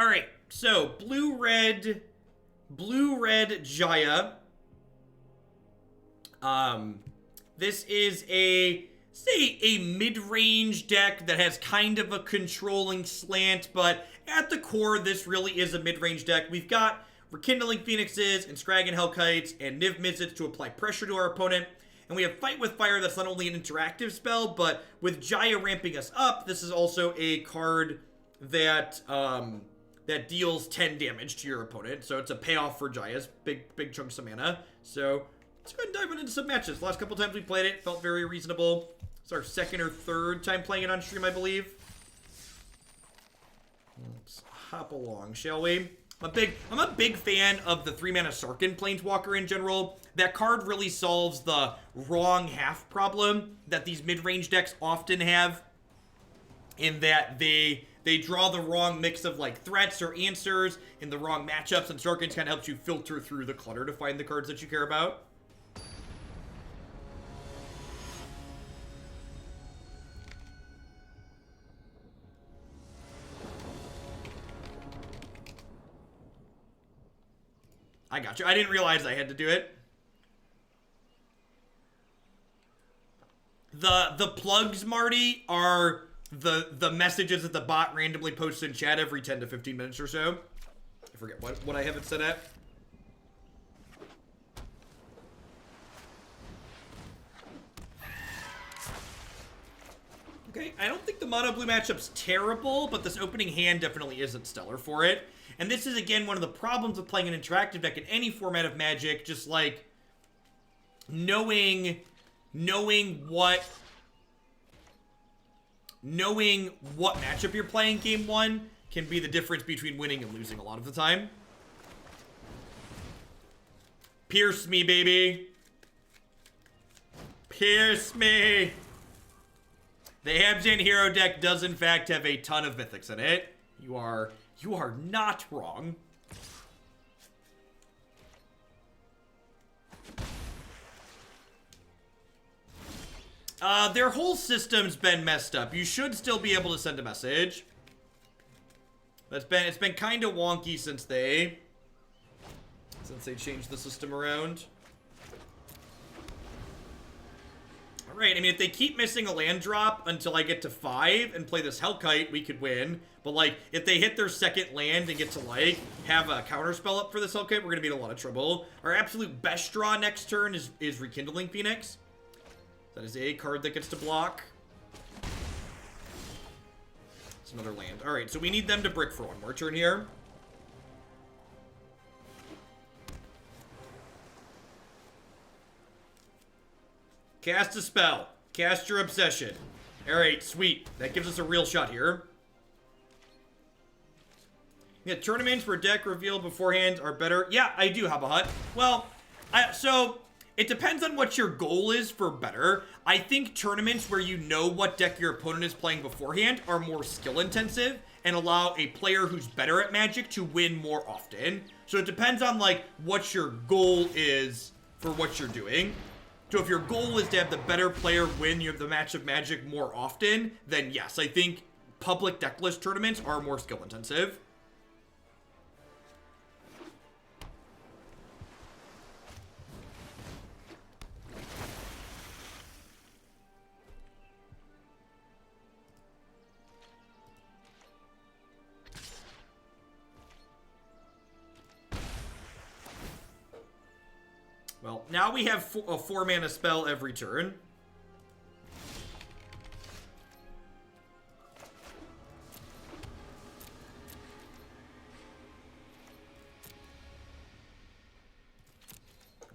All right, so blue-red Jaya. This is a mid-range deck that has kind of a controlling slant, but at the core, this really is a mid-range deck. We've got Rekindling Phoenixes and Skarrgan Hellkites and Niv-Mizzets to apply pressure to our opponent. And we have Fight with Fire that's not only an interactive spell, but with Jaya ramping us up, this is also a card that that deals 10 damage to your opponent. So it's a payoff for Jaya's big chunks of mana. So let's go ahead and dive into some matches. The last couple times we played it, felt very reasonable. It's our second or third time playing it on stream, I believe. Let's hop along, shall we? I'm a big fan of the 3-mana Sarkhan Planeswalker in general. That card really solves the wrong half problem that these mid-range decks often have, in that they draw the wrong mix of like threats or answers in the wrong matchups, and Sarkhan kind of helps you filter through the clutter to find the cards that you care about. I got you. I didn't realize I had to do it. The plugs, Marty, are the messages that the bot randomly posts in chat every 10 to 15 minutes or so. I forget what I have it set at. Okay, I don't think the mono blue matchup's terrible, but this opening hand definitely isn't stellar for it. And this is, again, one of the problems with playing an interactive deck in any format of Magic, just like knowing what matchup you're playing game one can be the difference between winning and losing a lot of the time. Pierce me, baby. Pierce me. The Abzan Hero deck does, in fact, have a ton of mythics in it. You are not wrong. Their whole system's been messed up. You should still be able to send a message. It's been kind of wonky since they changed the system around. Alright, I mean, if they keep missing a land drop until I get to 5 and play this Hellkite, we could win. But, like, if they hit their second land and get to, like, have a counterspell up for this Hellkite, we're gonna be in a lot of trouble. Our absolute best draw next turn is Rekindling Phoenix. That is a card that gets to block. It's another land. Alright, so we need them to brick for one more turn here. Cast a spell. Cast your Obsession. Alright, sweet. That gives us a real shot here. Yeah, tournaments where deck revealed beforehand are better. Yeah, I do have a hut. Well, so it depends on what your goal is for better. I think tournaments where you know what deck your opponent is playing beforehand are more skill intensive and allow a player who's better at Magic to win more often. So it depends on like what your goal is for what you're doing. So if your goal is to have the better player win the match of Magic more often, then yes, I think public decklist tournaments are more skill intensive. Well, now we have a 4-mana spell every turn.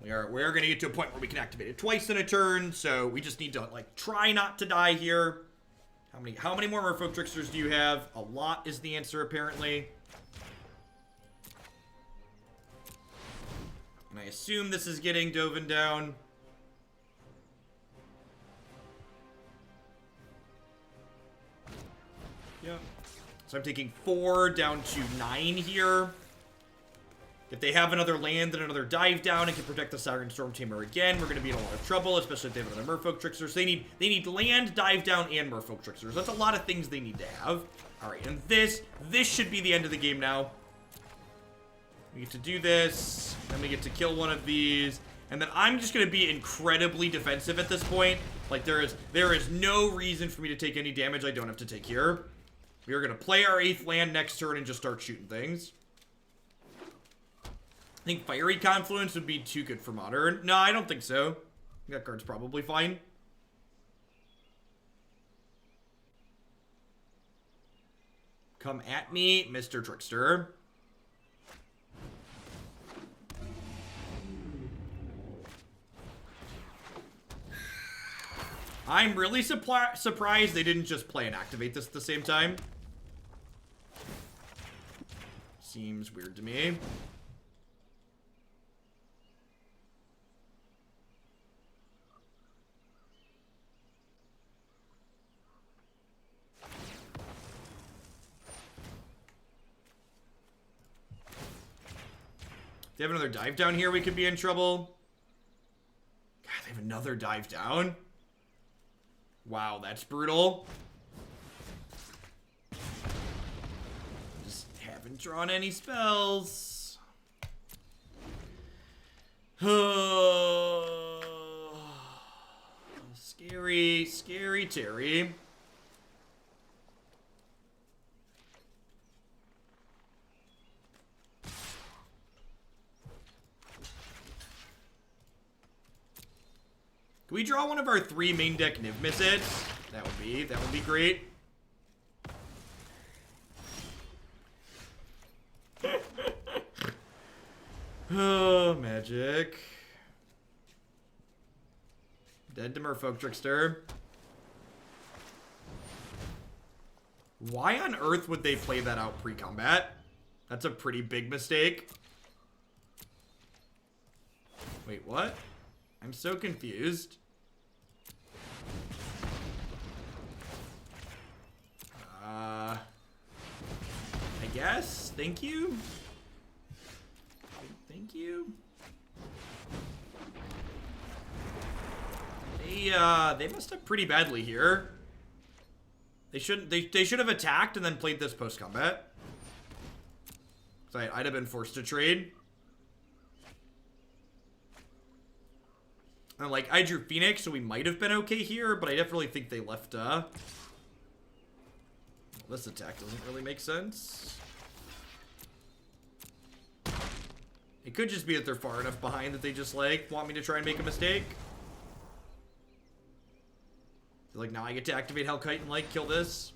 We are going to get to a point where we can activate it twice in a turn, so we just need to like try not to die here. How many more Merfolk Tricksters do you have? A lot is the answer, apparently. And I assume this is getting Dovin down. Yep. So I'm taking 4 down to 9 here. If they have another land and another dive down and can protect the Skarrgan Stormtamer again, we're going to be in a lot of trouble, especially if they have another Merfolk Trickster. So they need land, dive down, and Merfolk Tricksters. That's a lot of things they need to have. Alright, and this should be the end of the game now. We get to do this, then we get to kill one of these, and then I'm just going to be incredibly defensive at this point. Like, there is no reason for me to take any damage I don't have to take here. We are going to play our 8th land next turn and just start shooting things. I think Fiery Confluence would be too good for Modern. No, I don't think so. That card's probably fine. Come at me, Mr. Trickster. I'm really surprised they didn't just play and activate this at the same time. Seems weird to me. If they have another dive down here, we could be in trouble. God, they have another dive down? Wow, that's brutal. Just haven't drawn any spells. Scary, scary Terry. Can we draw one of our 3 main deck Niv-Mizzets? That would be great. Oh, Magic. Dead to Merfolk Trickster. Why on earth would they play that out pre-combat? That's a pretty big mistake. Wait, what? I'm so confused. I guess. Thank you. Thank you. They messed up pretty badly here. They should have attacked and then played this post combat. So I'd have been forced to trade. And like, I drew Phoenix, so we might have been okay here, but I definitely think they left, well, this attack doesn't really make sense. It could just be that they're far enough behind that they just, like, want me to try and make a mistake. So, like, now I get to activate Hellkite and, like, kill this.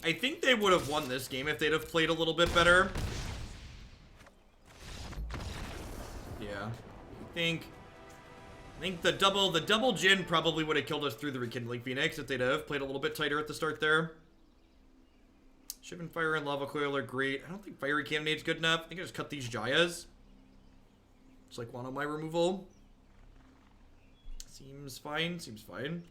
I think they would have won this game if they'd have played a little bit better. Yeah. I think the double Jin probably would have killed us through the Rekindling Phoenix if they'd have played a little bit tighter at the start there. Shivan Fire and Lava Coil are great. I don't think Fiery Cannonade's good enough. I think I just cut these Jayas. Just like one on my removal. Seems fine. Seems fine.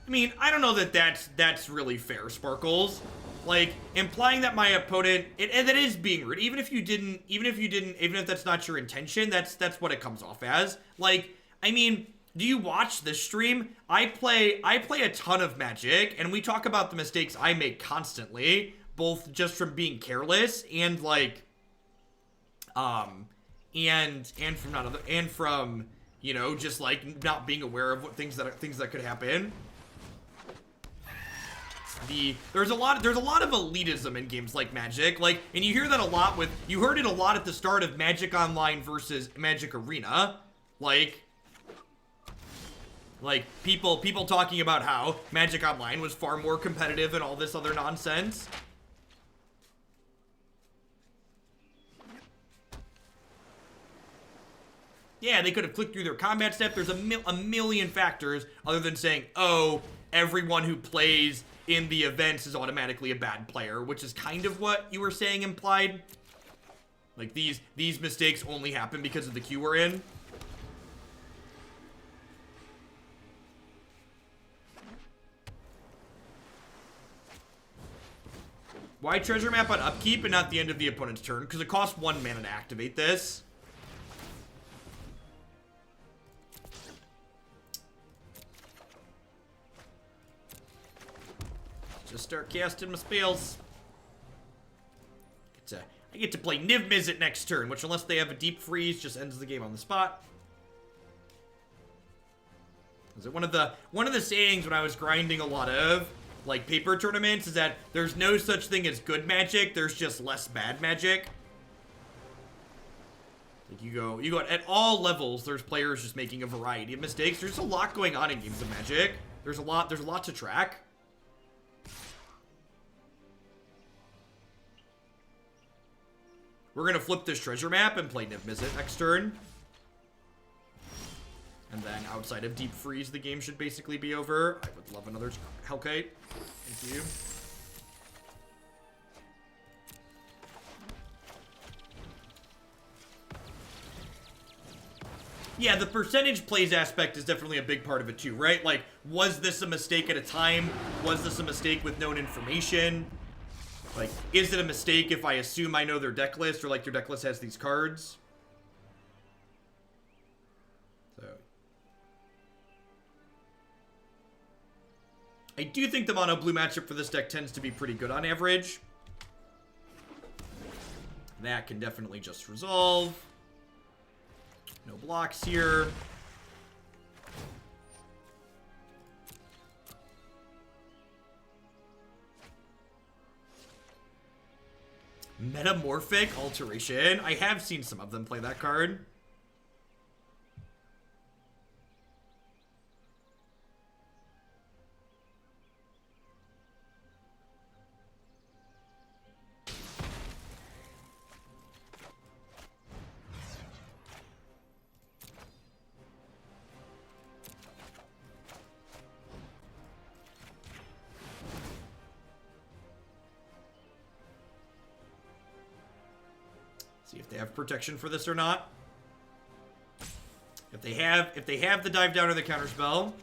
I mean, I don't know that that's really fair, Sparkles. Like, implying that my opponent, and that is being rude. Even if that's not your intention, that's what it comes off as. Like, I mean, do you watch this stream? I play a ton of Magic, and we talk about the mistakes I make constantly, both just from being careless and like, and from you know, just like not being aware of what things that could happen. There's a lot of elitism in games like Magic, like, and you hear that a lot you heard it a lot at the start of Magic Online versus Magic Arena, like Like, people talking about how Magic Online was far more competitive and all this other nonsense. Yeah, they could have clicked through their combat step. There's a million factors other than saying, oh, everyone who plays in the events is automatically a bad player, which is kind of what you were saying implied. Like, these mistakes only happen because of the queue we're in. Why treasure map on upkeep and not the end of the opponent's turn? Because it costs 1 mana to activate this. Just start casting my spells. I get to play Niv-Mizzet next turn, which, unless they have a deep freeze, just ends the game on the spot. Is it one of the sayings when I was grinding a lot of like paper tournaments is that there's no such thing as good magic, there's just less bad magic. Like you go at all levels, there's players just making a variety of mistakes. There's a lot going on in games of Magic. There's a lot to track. We're gonna flip this treasure map and play Niv-Mizzet next turn. And then outside of Deep Freeze, the game should basically be over. I would love another Hellkite. Thank you. Yeah, the percentage plays aspect is definitely a big part of it too, right? Like, was this a mistake at a time? Was this a mistake with known information? Like, is it a mistake if I assume I know their deck list, or like their deck list has these cards? So I do think the mono blue matchup for this deck tends to be pretty good on average. That can definitely just resolve. No blocks here. Metamorphic Alteration. I have seen some of them play that card. See if they have protection for this or not. If they have the dive down or the counterspell.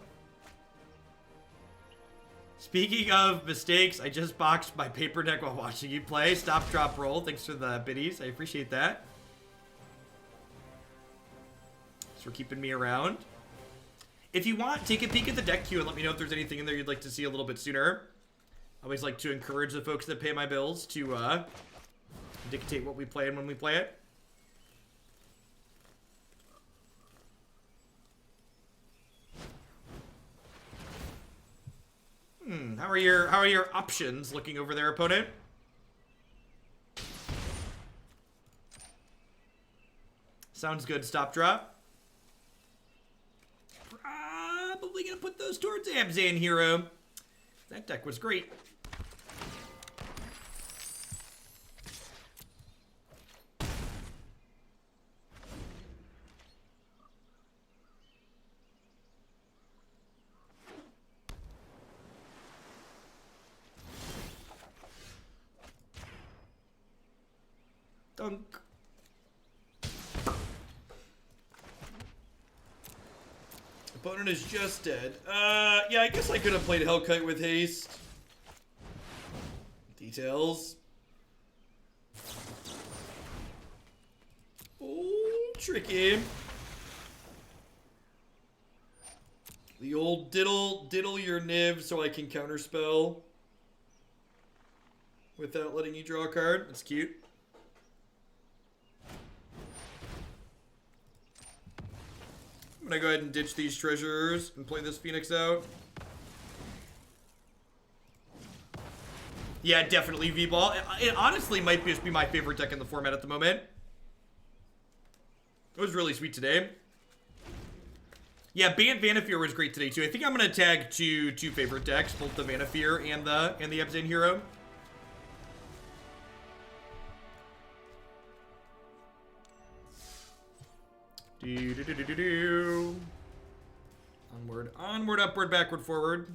Speaking of mistakes, I just boxed my paper deck while watching you play. Stop, drop, roll. Thanks for the biddies. I appreciate that. Thanks for keeping me around. If you want, take a peek at the deck queue and let me know if there's anything in there you'd like to see a little bit sooner. I always like to encourage the folks that pay my bills to dictate what we play and when we play it. How are your options looking over their opponent? Sounds good. Stop drop. Probably gonna put those towards Abzan Hero. That deck was great. Dunk. Opponent is just dead. Yeah, I guess I could have played Hellkite with haste. Details. Oh, tricky. The old diddle your Niv so I can counterspell without letting you draw a card. That's cute. I'm gonna go ahead and ditch these treasures and play this Phoenix out. Yeah, definitely V-Ball. It honestly might just be my favorite deck in the format at the moment. It was really sweet today. Yeah, Vanafear was great today too. I think I'm gonna tag two favorite decks, both the Vanafear and the Ebzan Hero. Onward, onward, upward, backward, forward.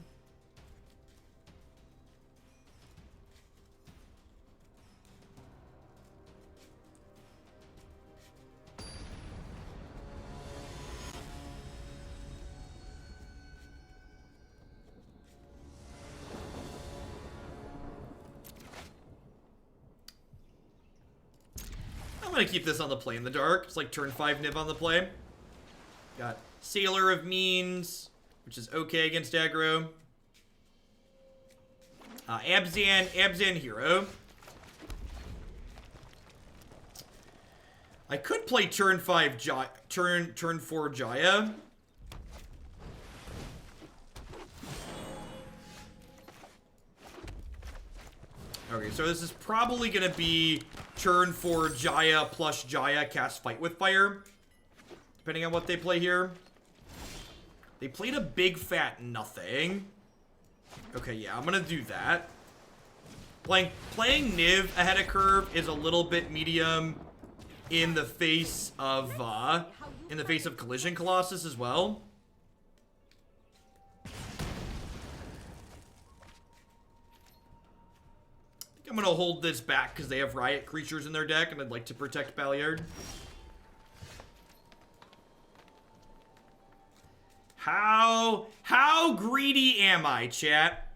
I'm gonna keep this on the play in the dark. It's like turn 5 Niv on the play. Got Sailor of Means, which is okay against aggro. Ebzan Hero. I could play turn 5 turn 4 Jaya. Okay, so this is probably gonna be turn 4 Jaya plus Jaya cast Fight with Fire, depending on what they play here. They played a big fat nothing. Okay, yeah, I'm gonna do that. Playing Niv ahead of curve is a little bit medium in the face of Collision Colossus as well. I'm gonna hold this back because they have Riot creatures in their deck and I'd like to protect Ballard. How greedy am I, chat?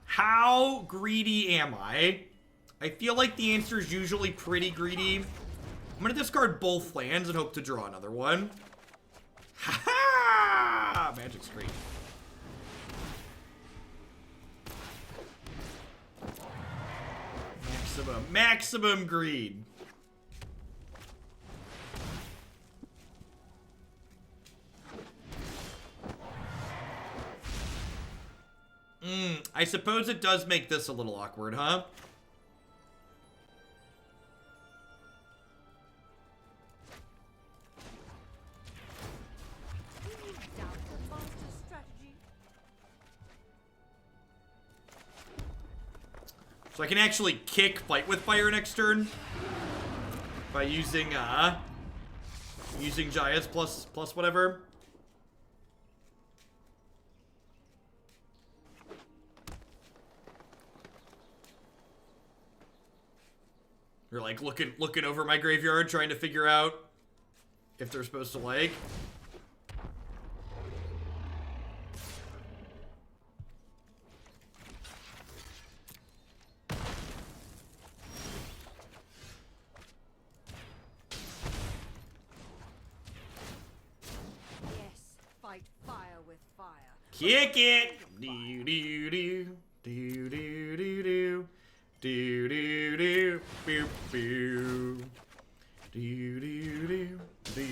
How greedy am I? I feel like the answer is usually pretty greedy. I'm gonna discard both lands and hope to draw another one. Ha ha! Magic's great. Maximum greed. I suppose it does make this a little awkward, huh? So I can actually kick Fight with Fire next turn by using Jaya's plus whatever. You're like looking over my graveyard trying to figure out if they're supposed to like. Kick it! Do do do do do do do do do boo boo do do do do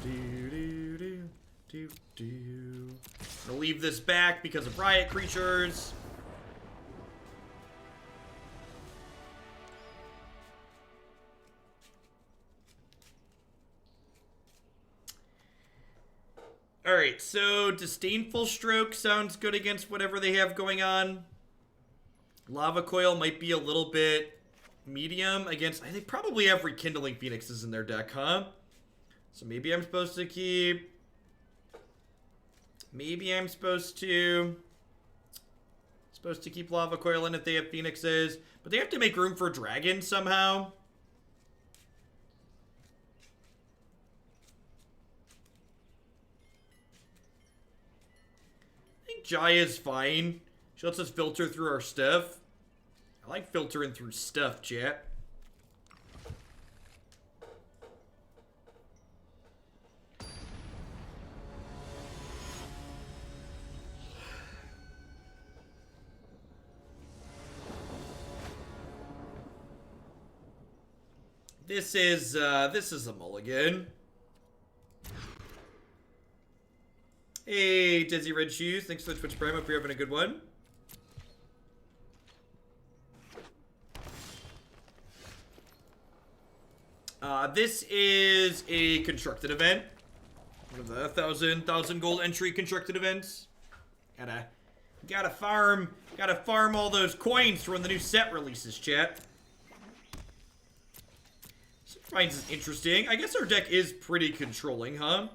do do do do. I'll leave this back because of Riot creatures. Alright, so Disdainful Stroke sounds good against whatever they have going on. Lava Coil might be a little bit medium against... They probably have Rekindling Phoenixes in their deck, huh? So maybe I'm supposed to keep... Maybe I'm supposed to keep Lava Coil in if they have Phoenixes. But they have to make room for dragons somehow. Jaya's fine. She lets us filter through our stuff. I like filtering through stuff, chat. This is a mulligan. Hey, Dizzy Red Shoes. Thanks for the Twitch Prime. Hope you're having a good one. This is a constructed event. One of the 1,000 gold entry constructed events. Gotta farm all those coins for when the new set releases, chat. So finds this interesting. I guess our deck is pretty controlling, huh?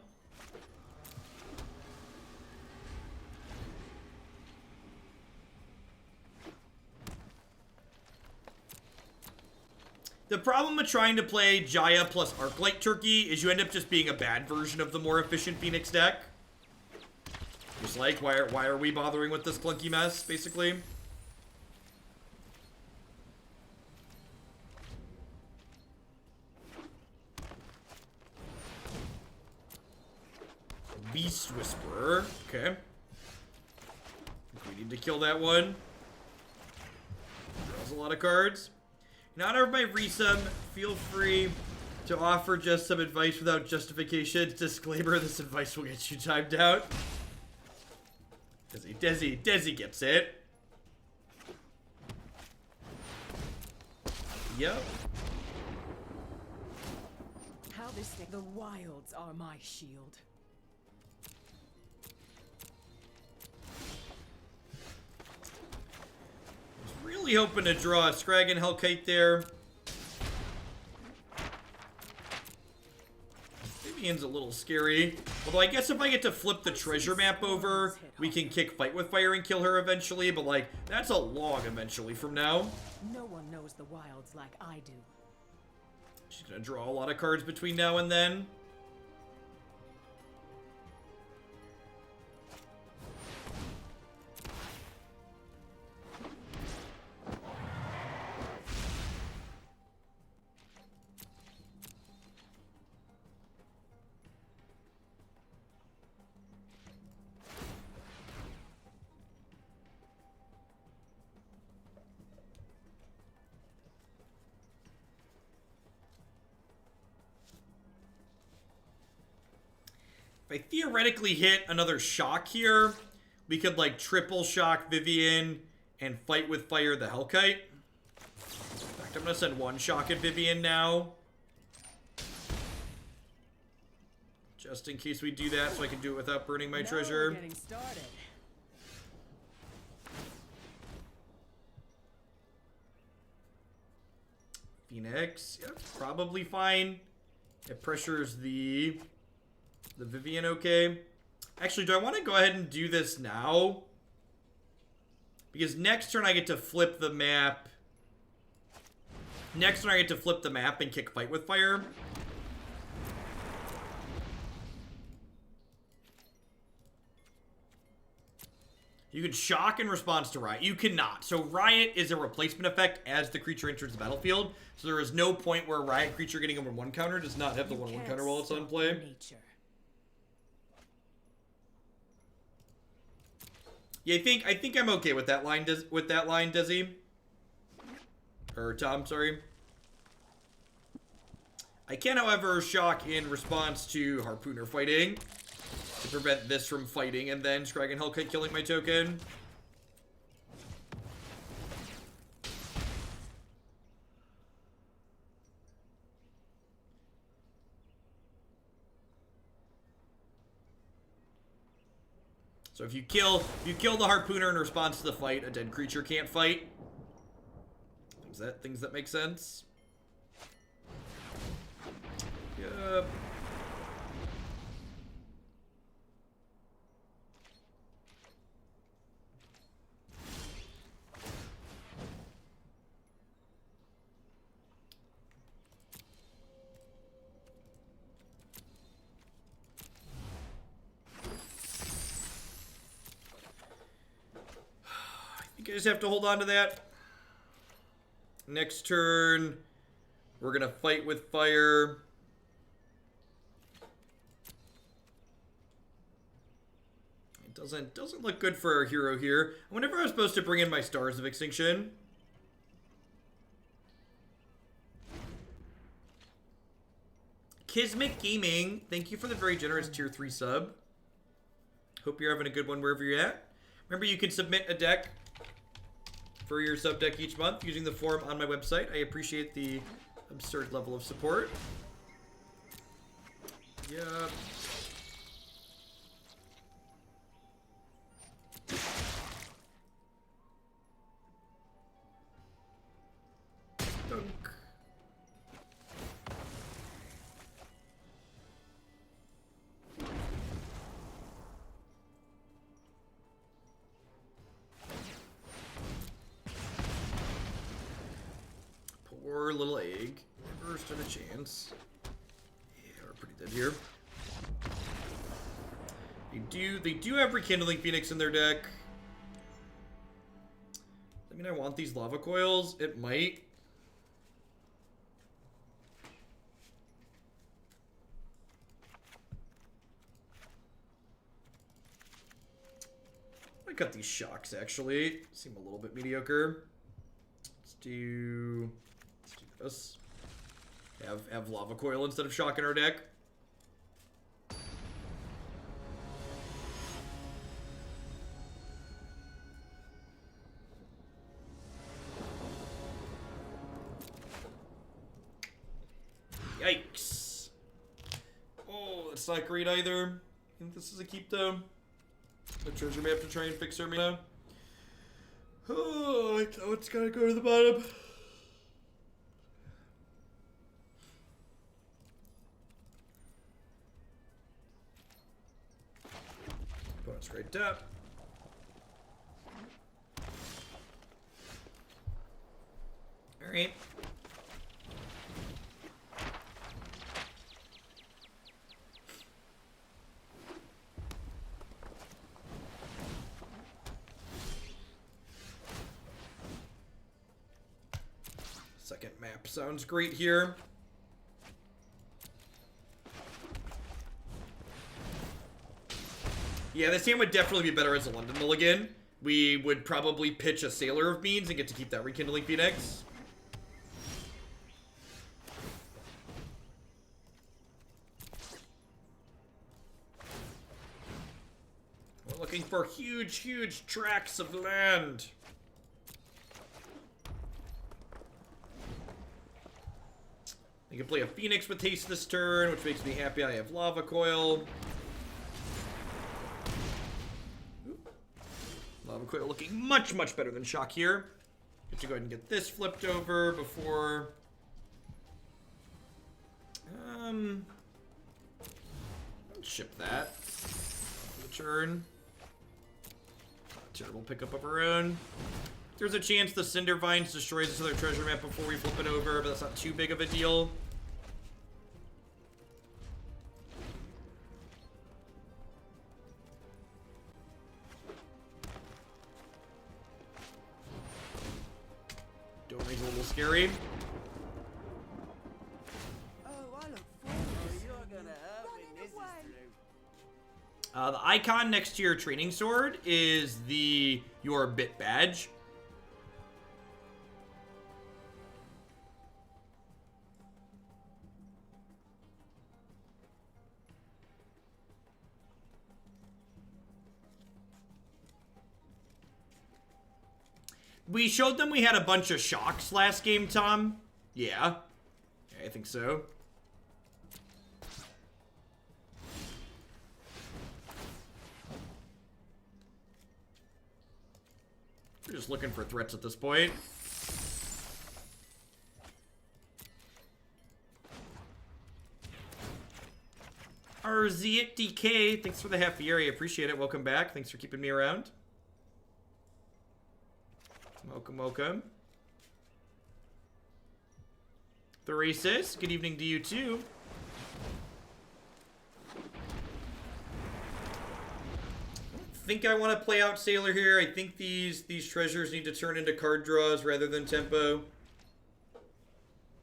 The problem with trying to play Jaya plus Arclight Turkey is you end up just being a bad version of the more efficient Phoenix deck. Just like, why are we bothering with this clunky mess, basically? Beast Whisperer. Okay. We need to kill that one. Draws a lot of cards. In honor of my resub, feel free to offer just some advice without justification. Disclaimer, this advice will get you timed out. Desi gets it. Yep. How this thing, the wilds are my shield. Really hoping to draw a Skarrgan Hellkite there. Vivian's a little scary. Although I guess if I get to flip the treasure map over, we can kick Fight with Fire and kill her eventually. But like, that's a long eventually from now. No one knows the wilds like I do. She's gonna draw a lot of cards between now and then. If I theoretically hit another shock here, we could like triple shock Vivian and Fight with Fire the Hellkite. In fact, I'm gonna send one shock at Vivian now. Just in case we do that so I can do it without burning my treasure. We're getting started. Phoenix, yeah, probably fine. It pressures the Vivian okay. Actually, do I want to go ahead and do this now? Because next turn I get to flip the map. Next turn I get to flip the map and kick Fight with Fire. You can shock in response to Riot. You cannot. So Riot is a replacement effect as the creature enters the battlefield. So there is no point where a Riot creature getting a 1/1 counter does not have the 1/1 counter while it's on play. Nature. Yeah, I think I'm okay with that line, Desi. Or Tom, sorry. I can, however, shock in response to Harpooner fighting to prevent this from fighting, and then Skarrgan Hellkite killing my token. So if you kill the Harpooner in response to the fight, a dead creature can't fight. Things that make sense. Yep. I just have to hold on to that. Next turn, we're gonna Fight with Fire. It doesn't look good for our hero here. I wonder if I was supposed to bring in my Stars of Extinction. Kismet Gaming, thank you for the very generous tier 3 sub. Hope you're having a good one wherever you're at. Remember, you can submit a deck for your sub deck each month using the form on my website. I appreciate the absurd level of support. Yeah. Poor little egg. Never stood a chance. Yeah, we're pretty dead here. They do have Rekindling Phoenix in their deck. I mean, I want these Lava Coils. It might. I cut these shocks, actually. Seem a little bit mediocre. Let's do this. Have Lava Coil instead of shock in our deck. Yikes. Oh, that's not great either. I think this is a keep, though. The treasure map to try and fix our mana. Oh, it's gotta go to the bottom. Opponent's right up. Alright. Second map sounds great here. Yeah, this game would definitely be better as a London mulligan. We would probably pitch a Sailor of Means and get to keep that Rekindling Phoenix. We're looking for huge, huge tracts of land. I can play a Phoenix with haste this turn, which makes me happy. I have Lava Coil. Oop. Lava Coil looking much, much better than Shock here. Get to go ahead and get this flipped over before... Let's ship that for the turn. Terrible pickup of our own. There's a chance the Cinder Vines destroys this other treasure map before we flip it over, but that's not too big of a deal. Domain's a little scary. The icon next to your training sword is your bit badge. We showed them we had a bunch of shocks last game, Tom. Yeah, I think so. We're just looking for threats at this point. RZDK, thanks for the half year. I appreciate it. Welcome back. Thanks for keeping me around. Welcome, welcome. Theresis, good evening to you too. I think I want to play out Sailor here. I think these treasures need to turn into card draws rather than tempo.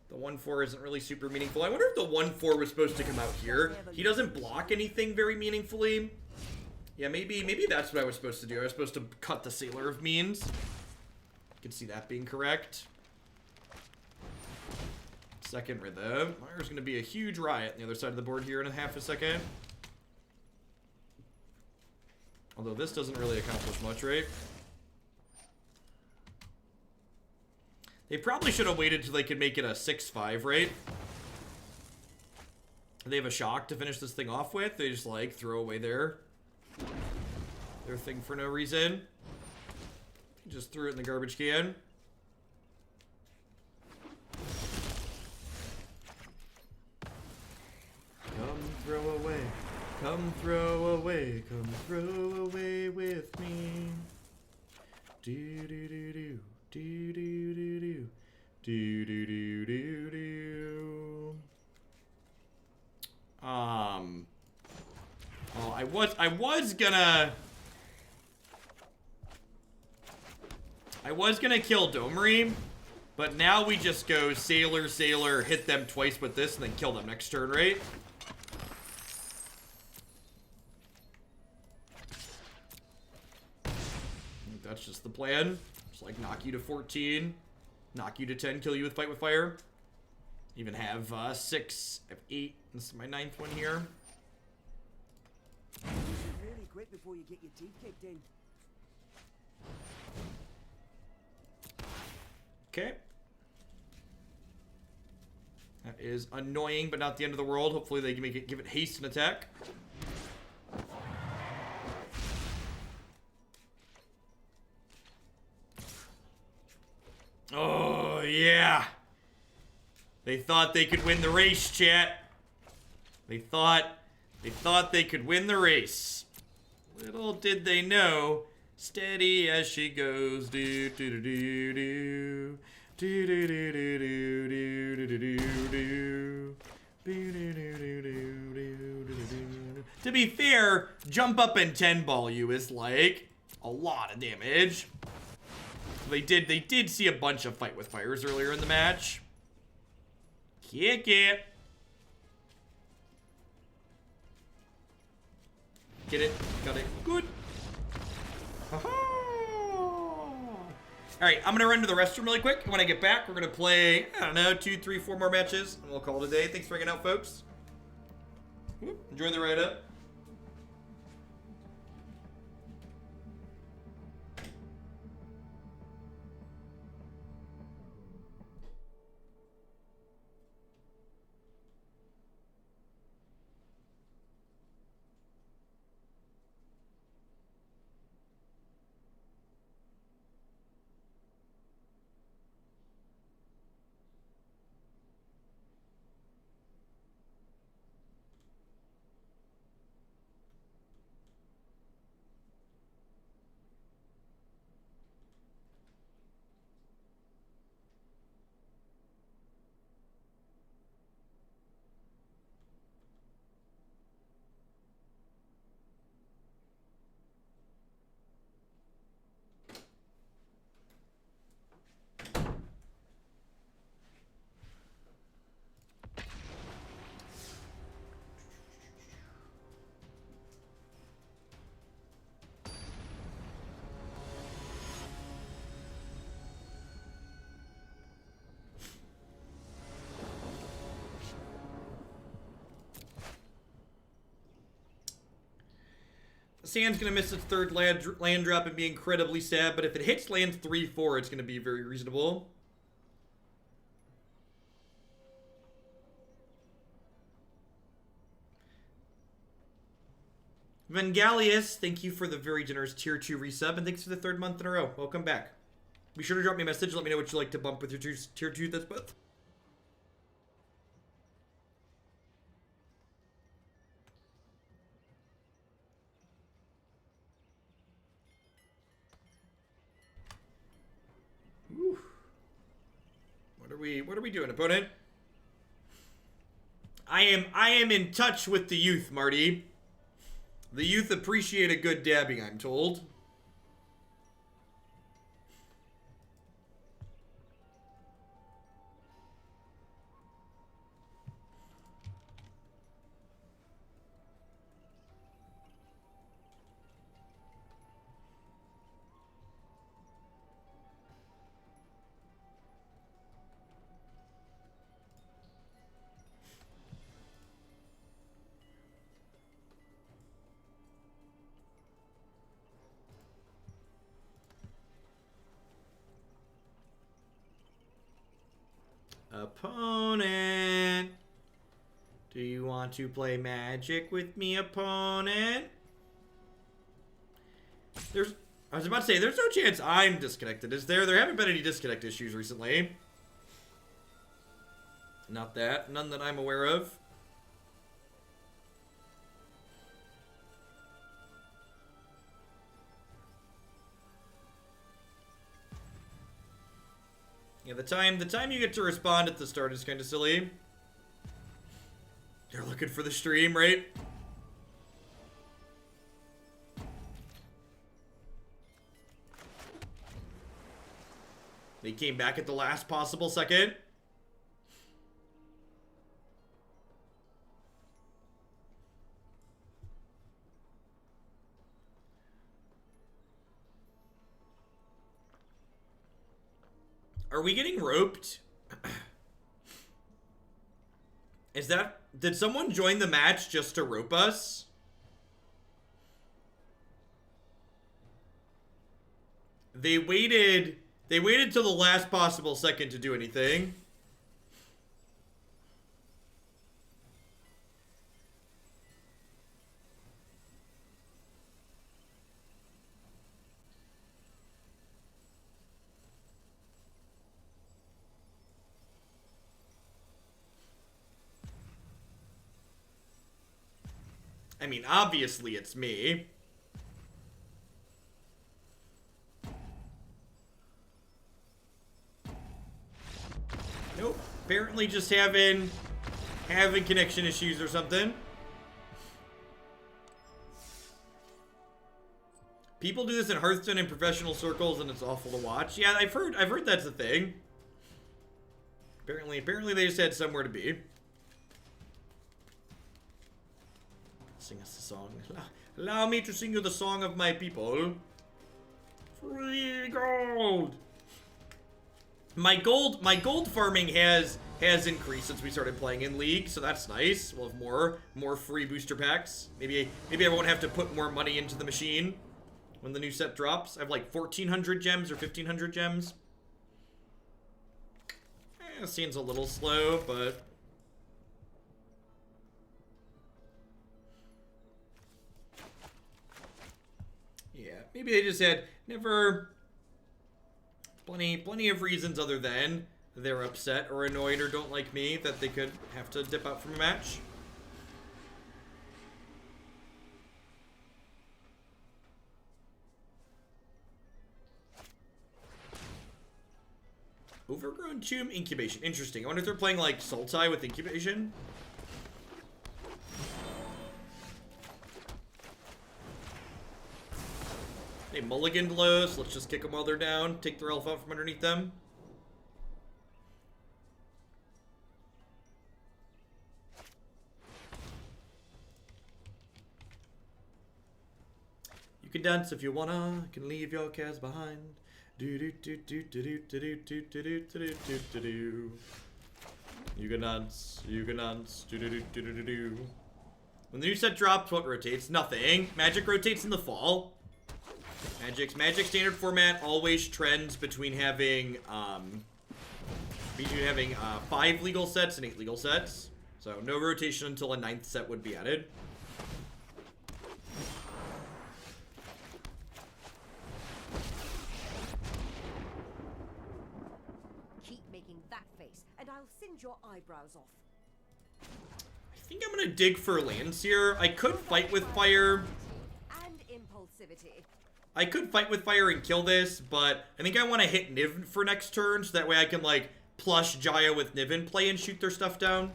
The 1/4 isn't really super meaningful. I wonder if the 1/4 was supposed to come out here. He doesn't block anything very meaningfully. Yeah, maybe that's what I was supposed to do. I was supposed to cut the Sailor of Means. I can see that being correct. Second rhythm. There's going to be a huge riot on the other side of the board here in a half a second. Although this doesn't really accomplish much, right? They probably should have waited till they could make it a 6/5, right? They have a shock to finish this thing off with. They just, like, throw away their thing for no reason. Just threw it in the garbage can. Come throw away. Come throw away. Come throw away with me. Do do do do. Do do do do. Do do do do do. Well, I was gonna kill Domri, but now we just go Sailor, Sailor, hit them twice with this, and then kill them next turn, right? I think that's just the plan. Just like knock you to 14, knock you to 10, kill you with Fight with Fire. Even have 6, I have 8. This is my 9th one here. Really quick before you get your teeth kicked in. Okay. That is annoying, but not the end of the world. Hopefully they can give it haste and attack. Oh, yeah. They thought they could win the race, chat. They thought they could win the race. Little did they know, steady as she goes. Do do do do do. Do do do do do do do do do. To be fair, jump up and 10 ball you is like a lot of damage. They did see a bunch of Fight with Fires earlier in the match. Kick it. Get it. Got it. Good. Alright, I'm going to run to the restroom really quick. When I get back, we're going to play, I don't know, 2, 3, 4 more matches. And we'll call it a day. Thanks for hanging out, folks. Enjoy the write-up. Sand's going to miss its third land drop and be incredibly sad, but if it hits land 3-4, it's going to be very reasonable. Vengalius, thank you for the very generous tier 2 resub, and thanks for the 3rd month in a row. Welcome back. Be sure to drop me a message. Let me know what you like to bump with your tier 2 that's both. What are we doing, opponent? I am in touch with the youth, Marty. The youth appreciate a good dabbing, I'm told. Opponent, do you want to play Magic with me, opponent? I was about to say, there's no chance I'm disconnected, is there? There haven't been any disconnect issues recently. Not that, none that I'm aware of. Yeah, the time you get to respond at the start is kind of silly. You're looking for the stream, right? They came back at the last possible second. Are we getting roped? Is that... Did someone join the match just to rope us? They waited till the last possible second to do anything. I mean, obviously it's me. Nope. Apparently just having connection issues or something. People do this in Hearthstone in professional circles and it's awful to watch. Yeah, I've heard that's a thing. Apparently they just had somewhere to be. Sing us the song. Allow me to sing you the song of my people. Free gold. My gold farming has increased since we started playing in League, so that's nice. We'll have more free booster packs. Maybe I won't have to put more money into the machine when the new set drops. I have like 1,400 gems or 1,500 gems. It seems a little slow, but yeah, maybe they just had never. Plenty of reasons other than they're upset or annoyed or don't like me that they could have to dip out from a match. Overgrown Tomb Incubation. Interesting. I wonder if they're playing like Sultai with Incubation. They mulliganed low, so let's just kick them while they're down. Take their elf out from underneath them. You can dance if you wanna, you can leave your cares behind. Do do do do do do do do do do do do do do. You can dance, do do do do do do. When the new set drops, what rotates? Nothing. Magic rotates in the fall. Magic standard format always trends between having 5 legal sets and 8 legal sets. So no rotation until a 9th set would be added. Keep making that face, and I'll singe your eyebrows off. I think I'm gonna dig for lands here. I could fight with fire. And impulsivity. I could fight with fire and kill this, but I think I want to hit Niv for next turn, so that way I can, like, plush Jaya with Niv in play and shoot their stuff down.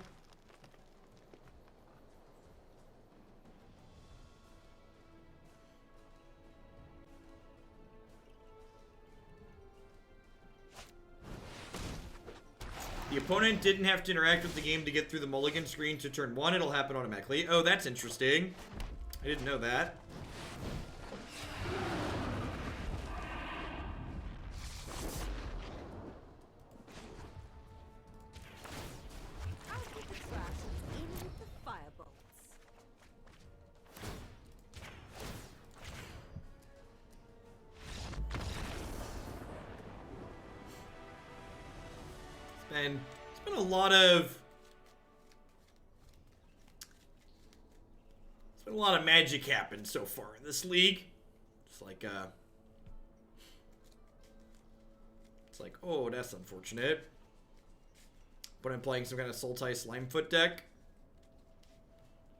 The opponent didn't have to interact with the game to get through the mulligan screen to turn 1. It'll happen automatically. Oh, that's interesting. I didn't know that. And it's been a lot of magic happened so far in this league. It's like, oh, that's unfortunate. But I'm playing some kind of Sultai Slimefoot deck.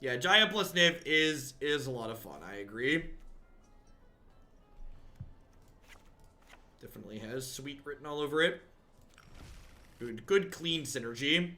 Yeah, Jaya plus Niv is a lot of fun. I agree. Definitely has sweet written all over it. Good clean synergy.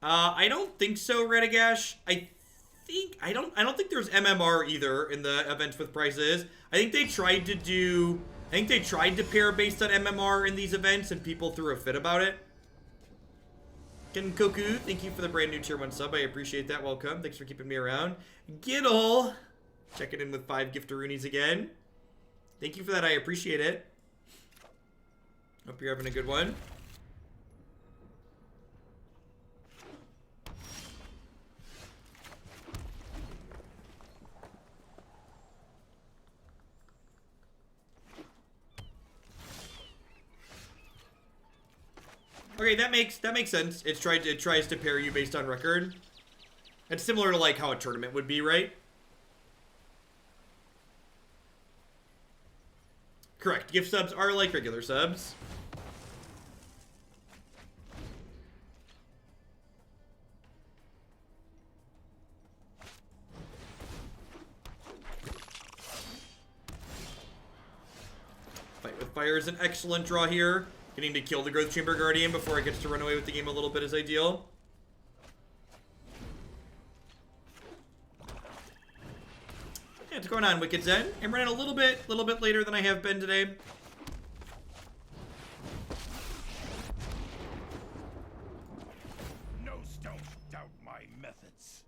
I don't think so, Redagash. I don't think there's MMR either in the events with prizes. I think they tried to pair based on MMR in these events and people threw a fit about it. Ken Koku, thank you for the brand new tier 1 sub. I appreciate that. Welcome. Thanks for keeping me around. Giddle, checking in with 5 giftaroonies again. Thank you for that. I appreciate it. Hope you're having a good one. Okay, that makes sense. It tries to pair you based on record. It's similar to like how a tournament would be, right? Correct. Gift subs are like regular subs. Fight with Fire is an excellent draw here. Getting to kill the Growth Chamber Guardian before it gets to run away with the game a little bit is ideal. Yeah, what's going on, Wicked Zen? I'm running a little bit later than I have been today. No stone doubt my methods.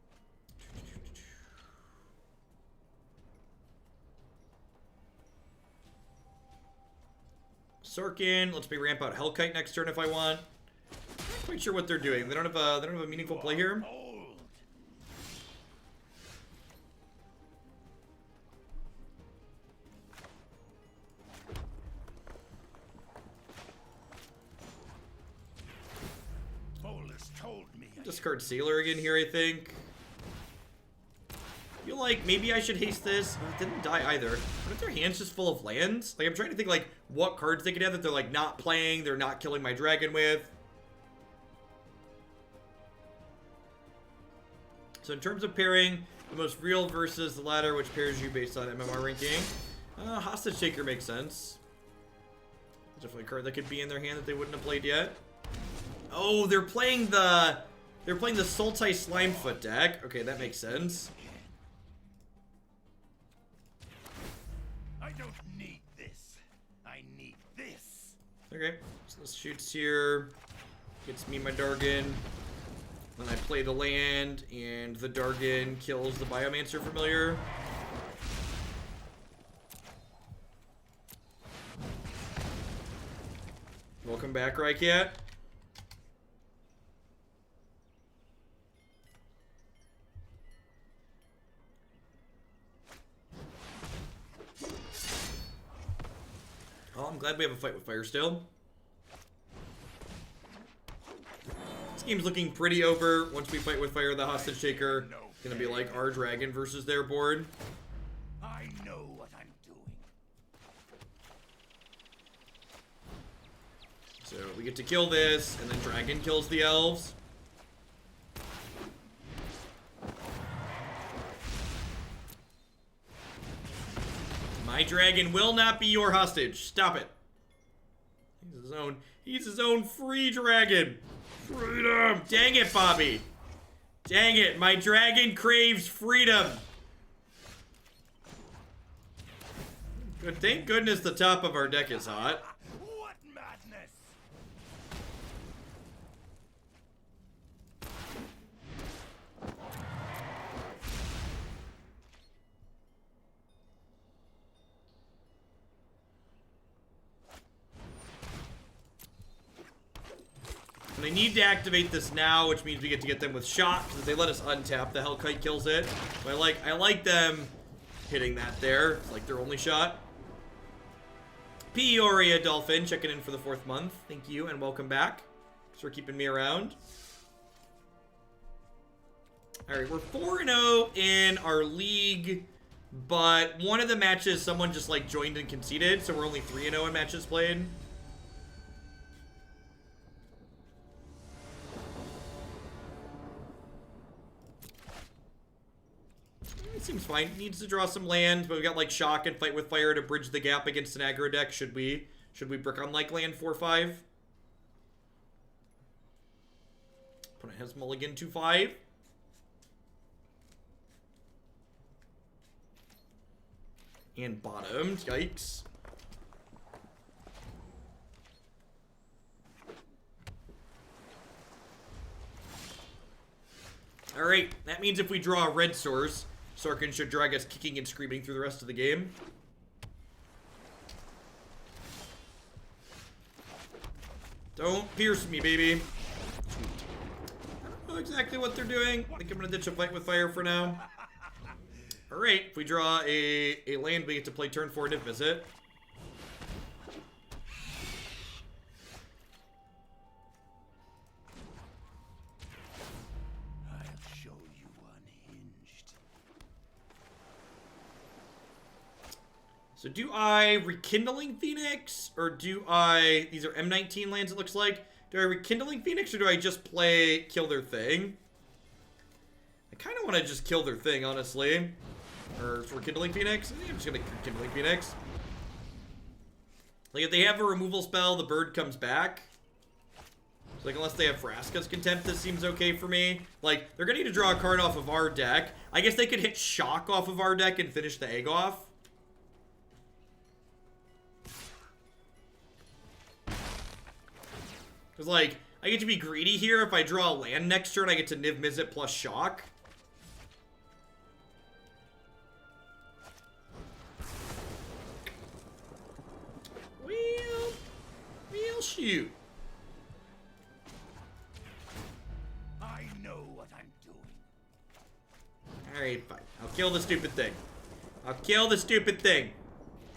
Sarkhan, lets me ramp out Hellkite next turn if I want. Not quite sure what they're doing. They don't have a meaningful play here. Old. Bolus told me. Discard Sailor again here, I think. I feel like maybe I should haste this. Oh, it didn't die either. But if their hand's just full of lands? Like, I'm trying to think, like, what cards they could have that they're, like, not playing, they're not killing my dragon with. So in terms of pairing, the most real versus the latter, which pairs you based on MMR ranking. Hostage Taker makes sense. Definitely a card that could be in their hand that they wouldn't have played yet. Oh, they're playing the Sultai Slimefoot deck. Okay, that makes sense. I don't need this. I need this. Okay, so this shoots here. Gets me my Dargon. Then I play the land, and the Dargon kills the Biomancer Familiar. Welcome back, Rycat. Oh, I'm glad we have a fight with Fire still. This game's looking pretty over. Once we fight with Fire, the Hostage Taker, it's gonna be like our dragon versus their board. I know what I'm doing. So we get to kill this, and then Dragon kills the elves. My dragon will not be your hostage. Stop it. He's his own free dragon. Freedom. Dang it, Bobby. Dang it. My dragon craves freedom. Good. Thank goodness the top of our deck is hot. What madness! And I need to activate this now, which means we get to get them with shot, because if they let us untap, the Hellkite kills it. But I like them hitting that there. It's like their only shot. Peoria Dolphin checking in for the 4th month. Thank you and welcome back. Thanks for keeping me around. Alright, we're 4-0 in our league, but one of the matches someone just like joined and conceded, so we're only 3-0 in matches played. It seems fine. Needs to draw some lands, but we got like Shock and Fight with Fire to bridge the gap against an aggro deck. Should we brick on like land 4-5? Opponent has mulligan 2-5. And bottomed. Yikes. Alright, that means if we draw a red source, Sarkhan should drag us kicking and screaming through the rest of the game. Don't pierce me, baby. I don't know exactly what they're doing. I think I'm going to ditch a Fight with Fire for now. Alright, if we draw a land, we get to play turn 4 Niv-Mizzet. I'll show you unhinged. So do I Rekindling Phoenix, or do I... These are M19 lands, it looks like. Do I Rekindling Phoenix, or do I just play Kill Their Thing? I kind of want to just kill their thing, honestly. Or Rekindling Phoenix? I think I'm just going to Rekindling Phoenix. Like, if they have a removal spell, the bird comes back. So, like, unless they have Vraska's Contempt, this seems okay for me. Like, they're going to need to draw a card off of our deck. I guess they could hit Shock off of our deck and finish the egg off. Because, like, I get to be greedy here. If I draw a land next turn, I get to Niv-Mizzet plus Shock. We'll shoot. I know what I'm doing. Alright, fine. I'll kill the stupid thing. I'll kill the stupid thing.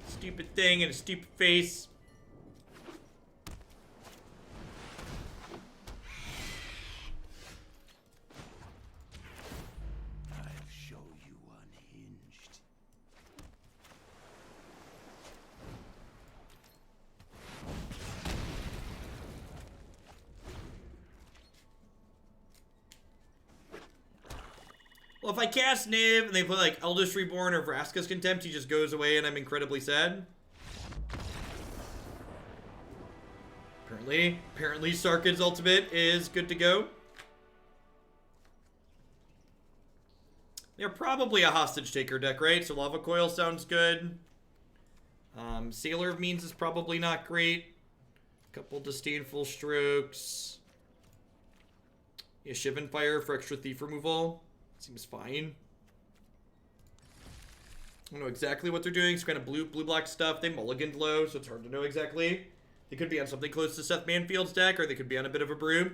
Stupid thing and a stupid face. I'll show you unhinged. Well, if I cast Niv and they play like Eldest Reborn or Vraska's Contempt, he just goes away and I'm incredibly sad. Apparently Sarkhan's ultimate is good to go. They're probably a hostage taker deck, right? So Lava Coil sounds good. Sailor of Means is probably not great. Couple Disdainful Strokes. Yeah, Shivan Fire for extra thief removal. Seems fine. I don't know exactly what they're doing. It's kind of blue-black stuff. They mulliganed low, so it's hard to know exactly. They could be on something close to Seth Manfield's deck, or they could be on a bit of a brew.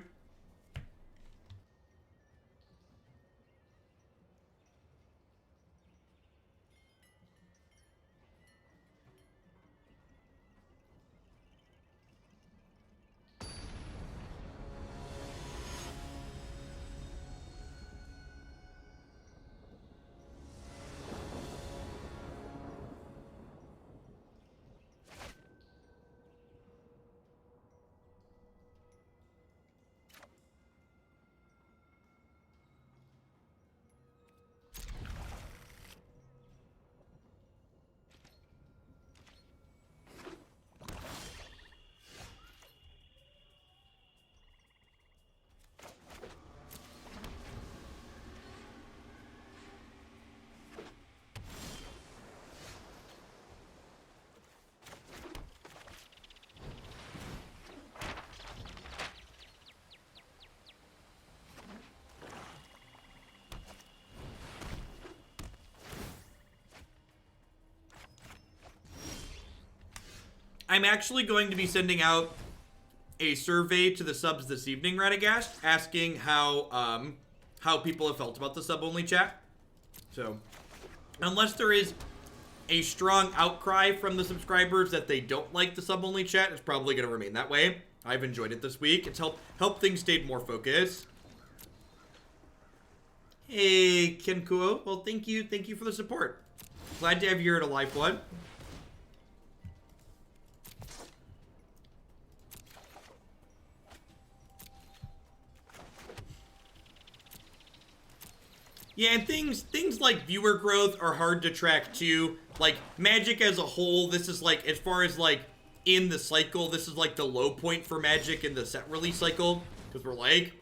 I'm actually going to be sending out a survey to the subs this evening, Radagast, asking how people have felt about the sub-only chat. So, unless there is a strong outcry from the subscribers that they don't like the sub-only chat, it's probably going to remain that way. I've enjoyed it this week. It's helped things stay more focused. Hey, Kenkuo. Well, thank you. Thank you for the support. Glad to have you here at a live one. Yeah, and things like viewer growth are hard to track too. Like Magic as a whole, this is like, as far as like in the cycle, this is like the low point for Magic in the set release cycle. Because we're like,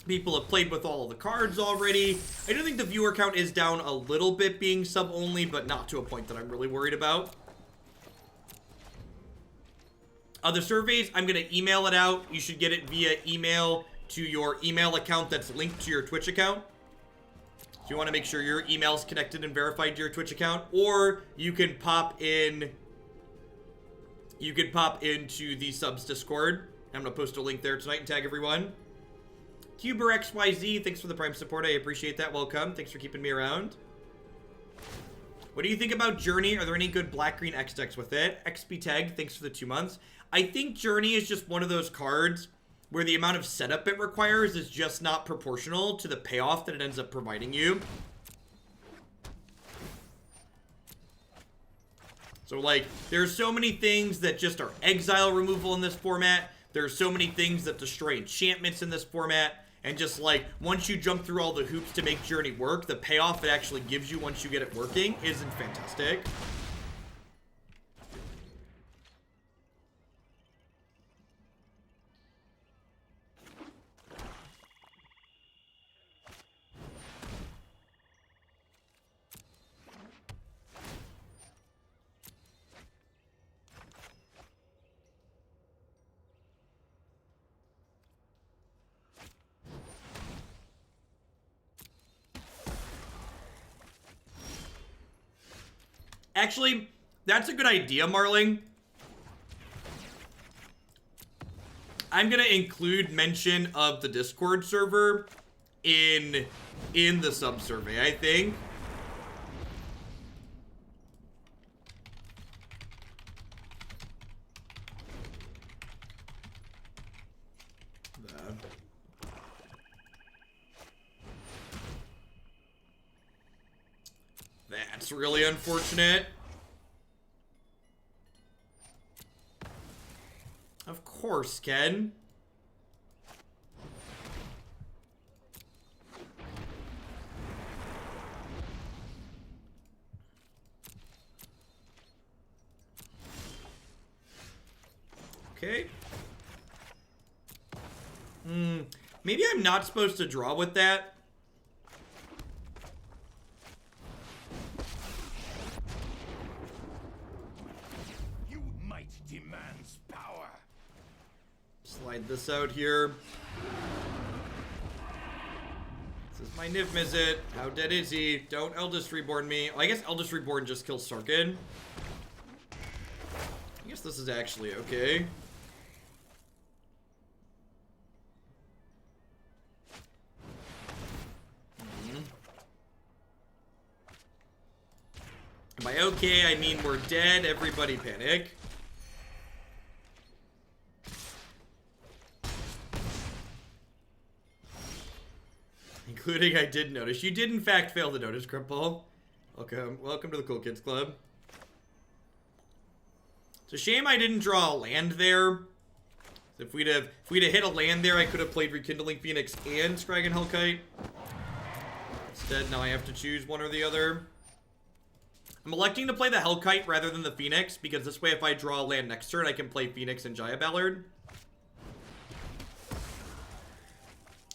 people have played with all of the cards already. I do think the viewer count is down a little bit being sub only, but not to a point that I'm really worried about. The surveys, I'm going to email it out. You should get it via email to your email account that's linked to your Twitch account. So you want to make sure your email is connected and verified to your Twitch account, or you can pop in. You can pop into the subs Discord. I'm gonna post a link there tonight and tag everyone. Cuber XYZ, thanks for the Prime support. I appreciate that. Welcome. Thanks for keeping me around. What do you think about Journey? Are there any good black-green X decks with it? XP Tag, thanks for the 2 months. I think Journey is just one of those cards where the amount of setup it requires is just not proportional to the payoff that it ends up providing you. So, like, there's so many things that just are exile removal in this format. There's so many things that destroy enchantments in this format. And just, like, once you jump through all the hoops to make Journey work, the payoff it actually gives you once you get it working isn't fantastic. Actually, that's a good idea, Marling. I'm gonna include mention of the Discord server in the sub survey, I think. That's really unfortunate. Of course, Ken. Okay. Maybe I'm not supposed to draw with that. Demands power. Slide this out here. This is my Niv-Mizzet. How dead is he? Don't Eldest Reborn me. I guess Eldest Reborn just kills Sarkhan. I guess this is actually okay. By okay, I mean we're dead. Everybody panic. Including I did notice. You did in fact fail to notice, Cripple. Welcome to the Cool Kids Club. It's a shame I didn't draw a land there. If we'd have hit a land there, I could have played Rekindling Phoenix and Skarrgan Hellkite. Instead, now I have to choose one or the other. I'm electing to play the Hellkite rather than the Phoenix, because this way if I draw a land next turn, I can play Phoenix and Jaya Ballard.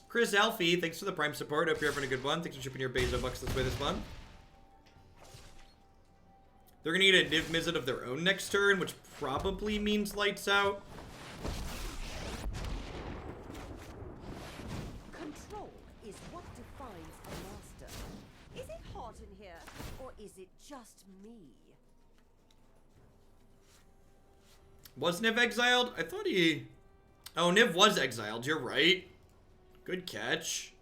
Chris Alfie, thanks for the Prime support. Hope you're having a good one. Thanks for shipping your Bezo bucks this way this month. They're going to get a Niv-Mizzet of their own next turn, which probably means lights out. Control is what defines a master. Is it hot in here, or is it just me? Was Niv exiled? I thought he... Oh, Niv was exiled. You're right. Good catch.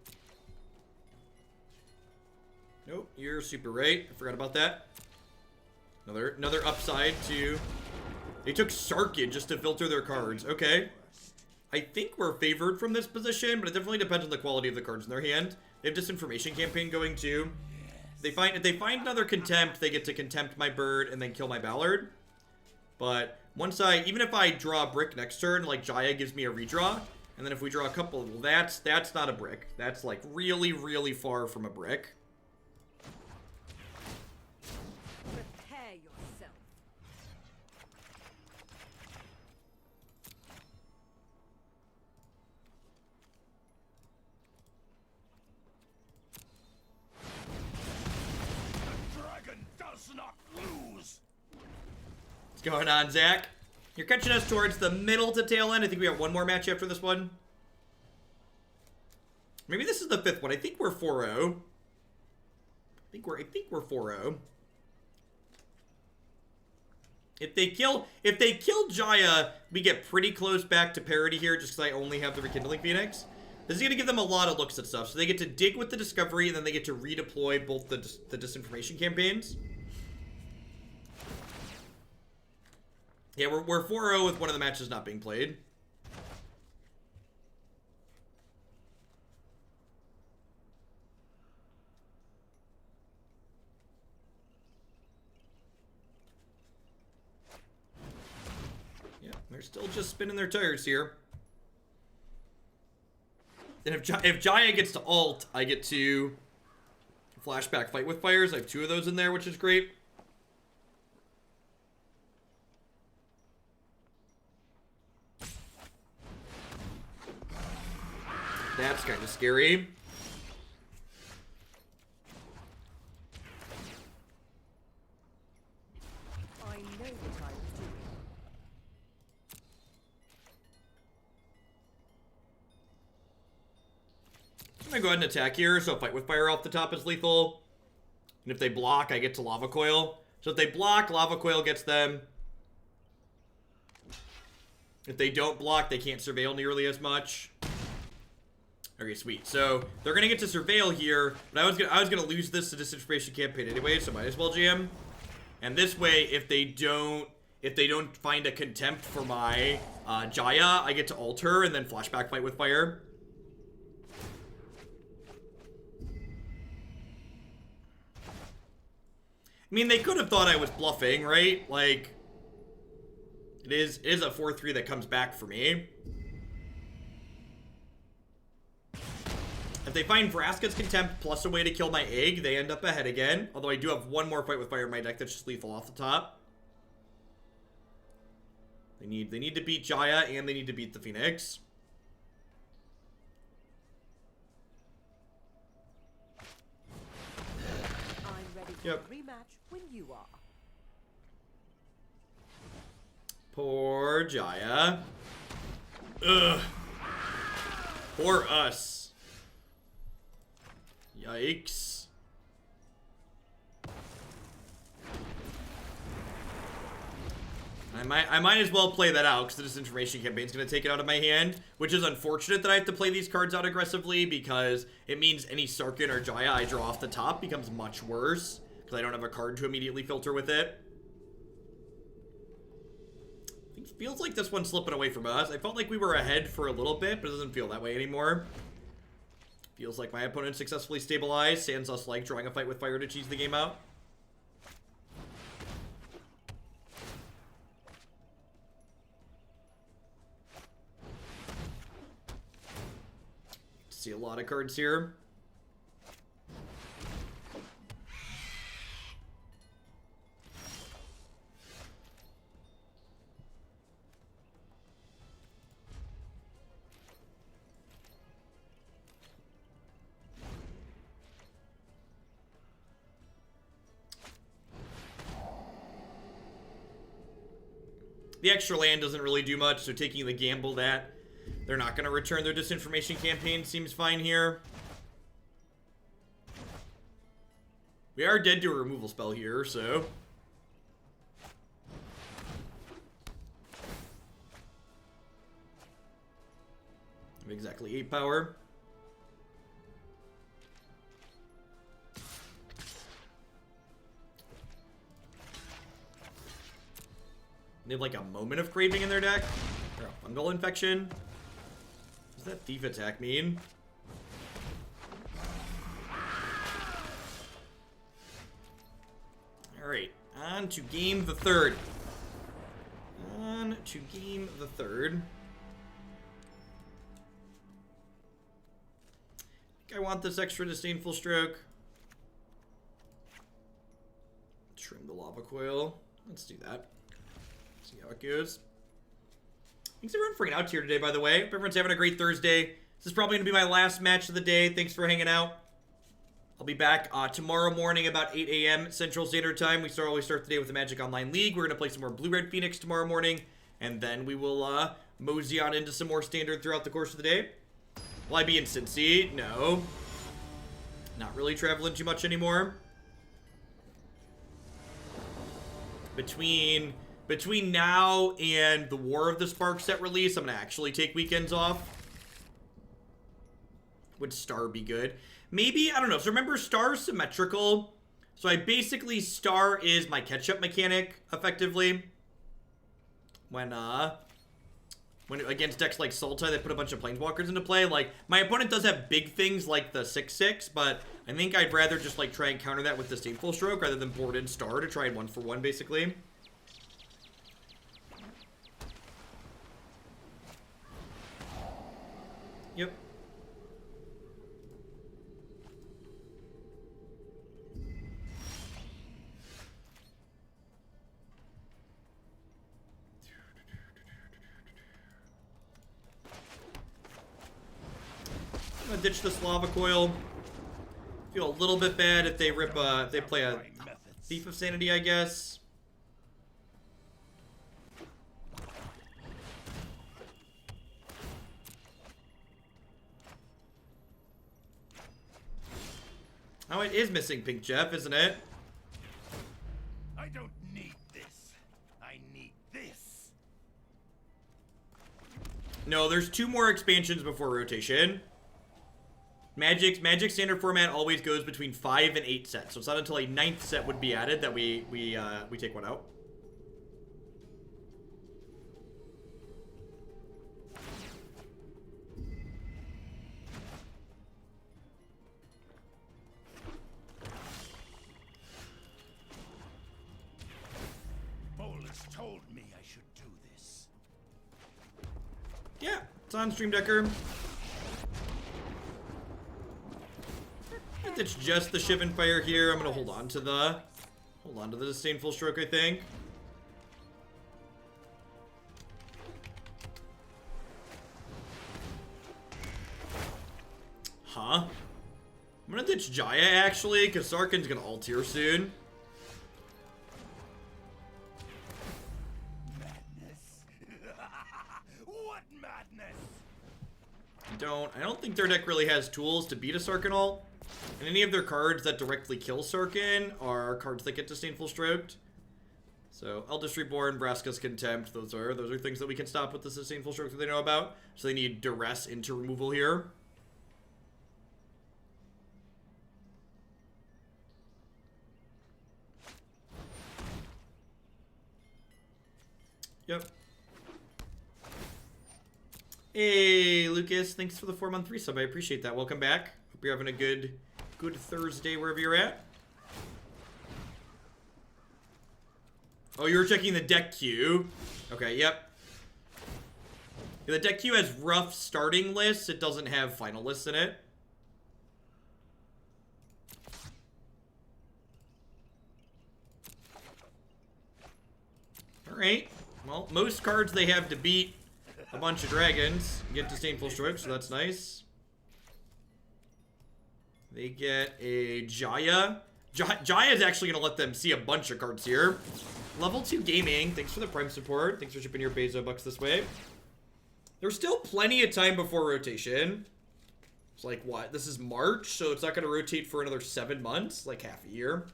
Nope, you're super right. I forgot about that. Another upside to... They took Sarkhan just to filter their cards. Okay. I think we're favored from this position, but it definitely depends on the quality of the cards in their hand. They have Disinformation Campaign going too. If they find another Contempt, they get to Contempt my bird and then kill my Ballard. But once even if I draw a brick next turn, like Jaya gives me a redraw, and then if we draw a couple, well, that's not a brick. That's like really, really far from a brick. Prepare yourself. The dragon does not lose. What's going on, Zach? You're catching us towards the middle to tail end. I think we have one more match after this one. Maybe this is the 5th one. I think we're 4-0. I think we're 4-0. If they kill Jaya, we get pretty close back to parity here just because I only have the Rekindling Phoenix. This is going to give them a lot of looks at stuff. So they get to dig with the Discovery, and then they get to redeploy both the Disinformation campaigns. Yeah, we're 4-0 with one of the matches not being played. Yeah, they're still just spinning their tires here. And if Jaya gets to ult, I get to flashback Fight with Fires. I have 2 of those in there, which is great. That's kind of scary. I know what I was doing. I'm gonna go ahead and attack here, so Fight with Fire off the top is lethal. And if they block, I get to Lava Coil. So if they block, Lava Coil gets them. If they don't block, they can't Surveil nearly as much. Okay, sweet. So they're gonna get to Surveil here, but I was gonna lose this to Disinformation Campaign anyway, so might as well jam. And this way, if they don't find a Contempt for my Jaya, I get to ult her and then flashback Fight with Fire. I mean, they could have thought I was bluffing, right? Like, it is a 4-3 that comes back for me. If they find Vraska's Contempt plus a way to kill my egg, they end up ahead again. Although I do have one more Fight with Fire in my deck that's just lethal off the top. They need to beat Jaya and they need to beat the Phoenix. I'm ready for Yep. a rematch when you are. Poor Jaya. Ugh. Poor us. Yikes. I might as well play that out because the Disinformation Campaign is going to take it out of my hand, which is unfortunate that I have to play these cards out aggressively because it means any Sarkhan or Jaya I draw off the top becomes much worse because I don't have a card to immediately filter with it. It feels like this one's slipping away from us. I felt like we were ahead for a little bit, but it doesn't feel that way anymore. Feels like my opponent successfully stabilized, sans us like drawing a Fight with Fire to cheese the game out. See a lot of cards here. The extra land doesn't really do much, so taking the gamble that they're not going to return their Disinformation Campaign seems fine here. We are dead to a removal spell here, so... I have exactly 8 power. They have like a Moment of Craving in their deck. Or a Fungal Infection. What does that Thief attack mean? Alright, on to game the third. On to game the third. I think I want this extra Disdainful Stroke. Trim the Lava Coil. Let's do that. See how it goes. Thanks everyone for hanging out here today, by the way. Hope everyone's having a great Thursday. This is probably going to be my last match of the day. Thanks for hanging out. I'll be back tomorrow morning about 8 a.m. Central Standard Time. We always start the day with the Magic Online League. We're going to play some more Blue-Red Phoenix tomorrow morning. And then we will mosey on into some more Standard throughout the course of the day. Will I be in Cincy? No. Not really traveling too much anymore. Between now and the War of the Spark set release, I'm going to actually take weekends off. Would Star be good? Maybe, I don't know. So remember, Star's symmetrical. So I basically, Star is my catch-up mechanic, effectively. When against decks like Sultai that put a bunch of Planeswalkers into play, like, my opponent does have big things like the 6/6, but I think I'd rather just, like, try and counter that with Disdainful Stroke rather than board in Star to try and 1-for-1, basically. Yep. I'm gonna ditch this Lava Coil. Feel a little bit bad if they rip if they play a Thief of Sanity, I guess. Oh, it is missing Pink Jeff, isn't it? I don't need this. I need this. No, there's 2 more expansions before rotation. Magic standard format always goes between 5 and 8 sets, so it's not until a 9th set would be added that we take one out. Bolus told me I should do this. Yeah, it's on Stream Decker. It's just the Shivan Fire here. I'm gonna hold on to the Disdainful Stroke, I think. Huh? I'm gonna ditch Jaya actually, because Sarkhan's gonna ult here soon. Madness. What madness? I don't think their deck really has tools to beat a Sarkhan ult. And any of their cards that directly kill Sarkhan are cards that get Disdainful Stroked. So, Eldest Reborn, Vraska's Contempt, those are things that we can stop with the Disdainful Stroke that they know about. So they need Duress into removal here. Yep. Hey, Lucas, thanks for the 4-month resub. I appreciate that. Welcome back. Hope you're having a good Thursday wherever you're at. Oh, you were checking the deck queue. Okay, yep. Yeah, the deck queue has rough starting lists. It doesn't have final lists in it. Alright. Well, most cards they have to beat a bunch of dragons get Disdainful Stroke, so that's nice. They get a Jaya. Jaya is actually going to let them see a bunch of cards here. Level 2 Gaming, thanks for the Prime support. Thanks for shipping your Bezo bucks this way. There's still plenty of time before rotation. It's like, what? This is March, so it's not going to rotate for another 7 months? Like half a year.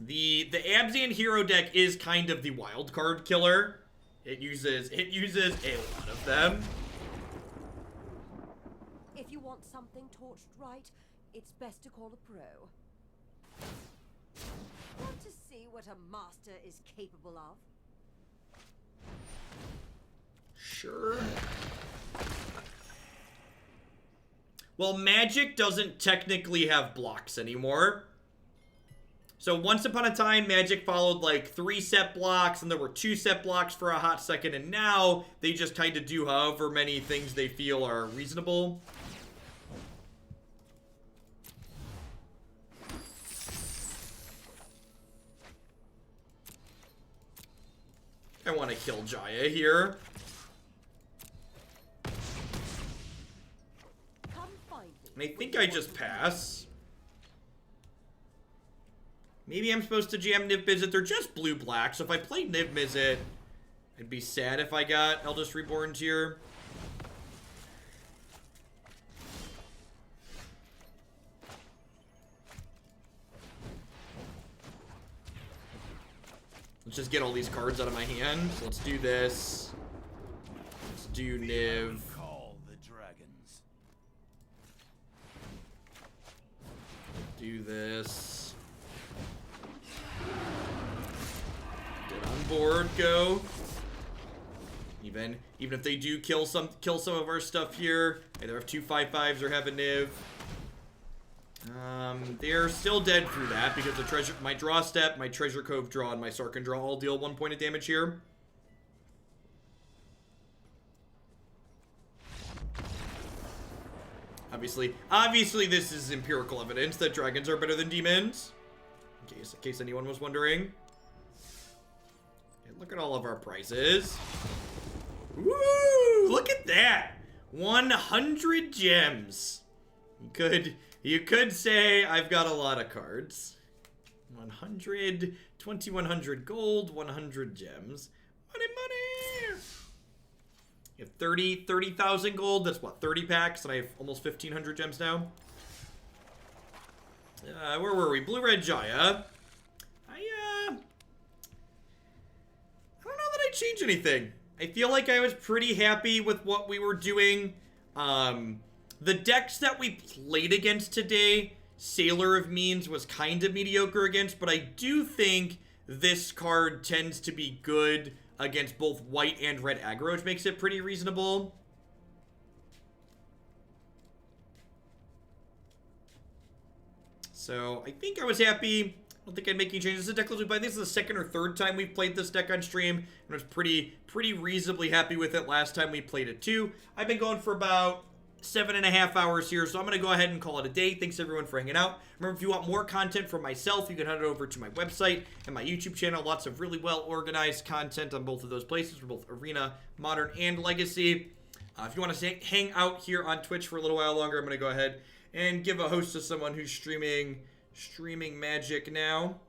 The Abzan hero deck is kind of the wild card killer. It uses a lot of them. If you want something torched right, it's best to call a pro. Want to see what a master is capable of? Sure. Well, Magic doesn't technically have blocks anymore. So once upon a time, Magic followed like 3 set blocks, and there were 2 set blocks for a hot second, and now they just kind of do however many things they feel are reasonable. I want to kill Jaya here. And I think I just pass. Maybe I'm supposed to jam Niv-Mizzet. They're just blue-black, so if I played Niv-Mizzet, I'd be sad if I got Eldest Reborns here. Let's just get all these cards out of my hand. So let's do this. Let's do Niv. Call the dragons. Do this. Get on board, go. Even if they do kill some of our stuff here, either have 2 5/5s or have a Niv. They're still dead through that because the my draw step, my Treasure Cove draw, and my Sarkhan draw all deal 1 point of damage here. Obviously this is empirical evidence that dragons are better than demons. In case anyone was wondering. And look at all of our prizes. Woo! Look at that! 100 gems. You could say I've got a lot of cards. 100, 2100 gold, 100 gems. Money, money! You have 30,000 gold. That's what, 30 packs, and I have almost 1500 gems now. Where were we? Blue-red Jaya. I don't know that I changed anything. I feel like I was pretty happy with what we were doing. The decks that we played against today, Sailor of Means was kind of mediocre against, but I do think this card tends to be good against both white and red aggro, which makes it pretty reasonable. So I think I was happy. I don't think I'd make any changes to the deck list, but I think this is the 2nd or 3rd time we've played this deck on stream, and I was pretty reasonably happy with it last time we played it too. I've been going for about 7.5 hours here, so I'm going to go ahead and call it a day. Thanks everyone for hanging out. Remember, if you want more content from myself, you can head over to my website and my YouTube channel. Lots of really well organized content on both of those places for both Arena, Modern, and Legacy. If you want to hang out here on Twitch for a little while longer, I'm going to go ahead and give a host to someone who's streaming Magic now.